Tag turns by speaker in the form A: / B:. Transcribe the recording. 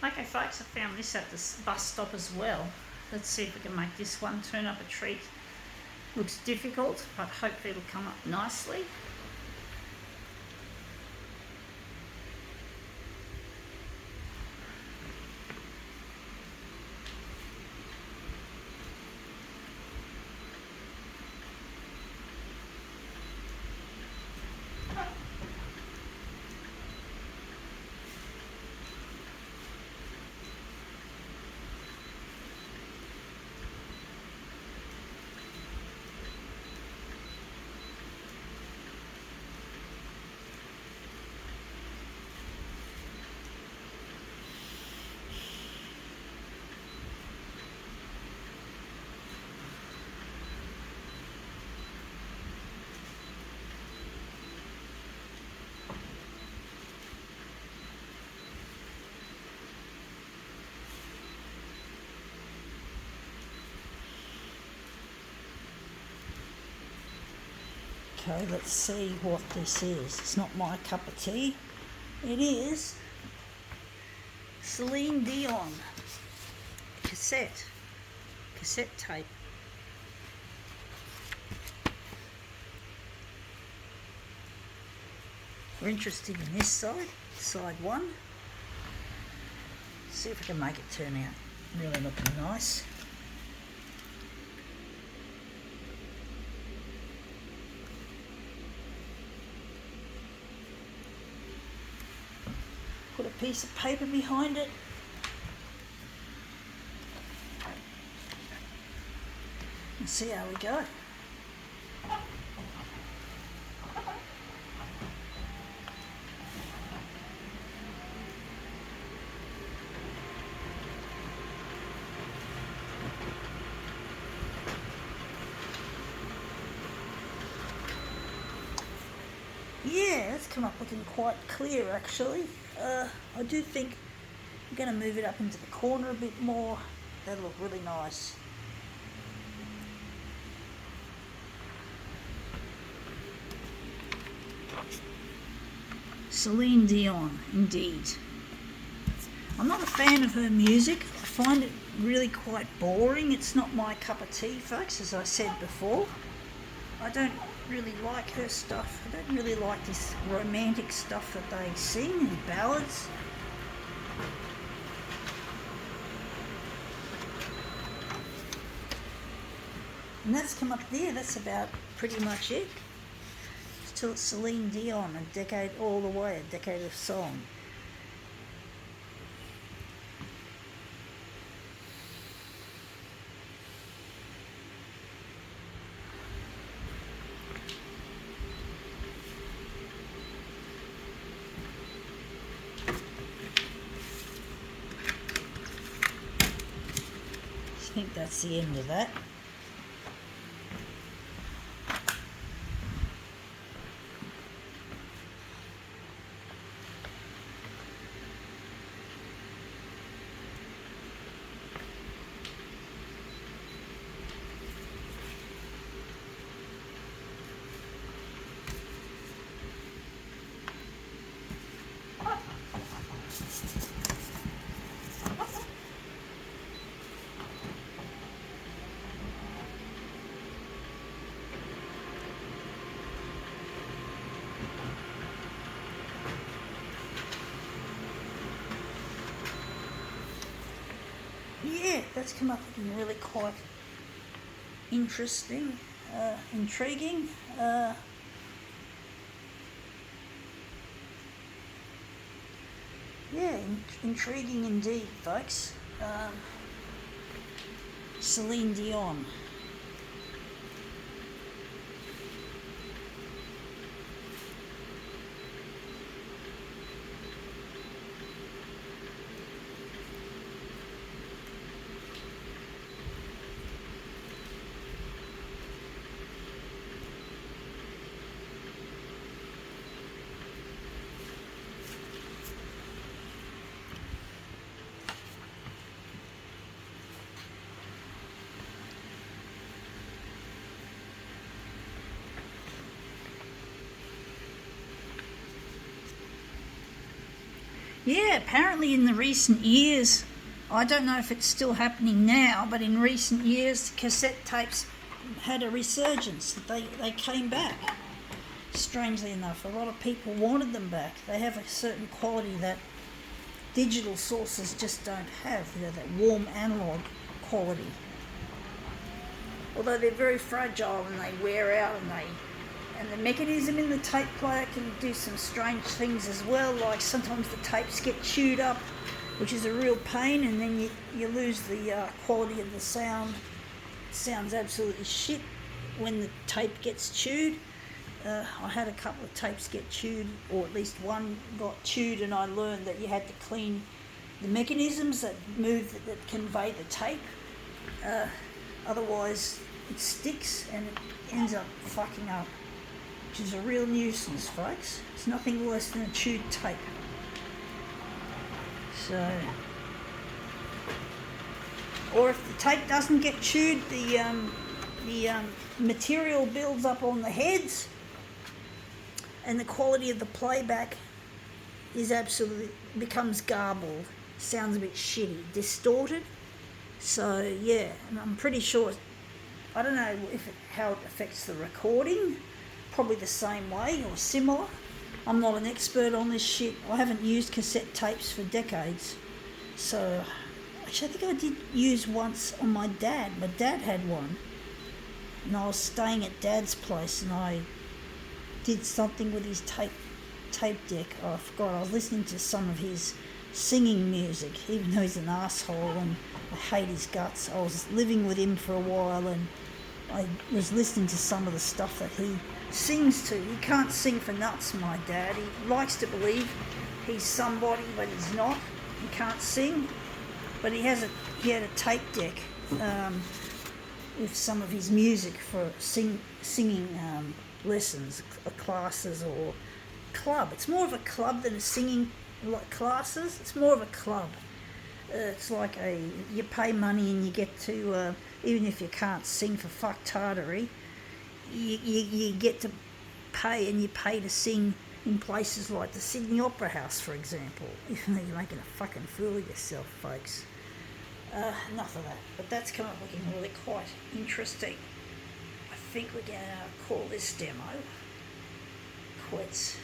A: Okay folks, I found this at the bus stop as well. Let's see if we can make this one turn up a treat. Looks difficult, but hopefully it'll come up nicely. Okay, let's see what this is. It's not my cup of tea. It is Celine Dion cassette tape. We're interested in this side one. See if we can make it turn out really looking nice. Put a piece of paper behind it. And see how we go. Yeah, it's come up looking quite clear actually. I do think I'm going to move it up into the corner a bit more. That'll look really nice. Celine Dion, indeed. I'm not a fan of her music. I find it really quite boring. It's not my cup of tea, folks, as I said before. I don't really like her stuff. I don't really like this romantic stuff that they sing and ballads. And that's come up there. That's about pretty much it. Still Celine Dion, a decade all the way, a decade of song. I think that's the end of that. Yeah, that's come up looking really quite interesting, intriguing. Yeah, intriguing indeed, folks. Celine Dion. Yeah, apparently in the recent years, I don't know if it's still happening now, but in recent years, cassette tapes had a resurgence. They came back. Strangely enough, a lot of people wanted them back. They have a certain quality that digital sources just don't have, that warm analog quality. Although they're very fragile and they wear out, and the mechanism in the tape player can do some strange things as well, like sometimes the tapes get chewed up, which is a real pain, and then you lose the quality of the sound. It sounds absolutely shit when the tape gets chewed. I had a couple of tapes get chewed, or at least one got chewed, and I learned that you had to clean the mechanisms that convey the tape. Otherwise it sticks and it ends up fucking up, which is a real nuisance, folks. It's nothing worse than a chewed tape. So, or if the tape doesn't get chewed, the material builds up on the heads, and the quality of the playback becomes garbled. Sounds a bit shitty, distorted. So yeah, and I'm pretty sure, I don't know how it affects the recording, probably the same way or similar. I'm not an expert on this shit. I haven't used cassette tapes for decades. So, actually I think I did use once on my dad. My dad had one, and I was staying at Dad's place, and I did something with his tape deck. Oh, I forgot. I was listening to some of his singing music, even though he's an asshole and I hate his guts. I was living with him for a while, and I was listening to some of the stuff that he sings to. He can't sing for nuts, my dad. He likes to believe he's somebody, but he's not. He can't sing, but he had a tape deck with some of his music for singing lessons, classes, or club. It's more of a club than a singing classes. It's more of a club. It's like you pay money and you get to, even if you can't sing for fucktardery, you get to pay, and you pay to sing in places like the Sydney Opera House, for example. Even though you're making a fucking fool of yourself, folks. Enough of that. But that's come up looking really quite interesting. I think we're going to call this demo quits.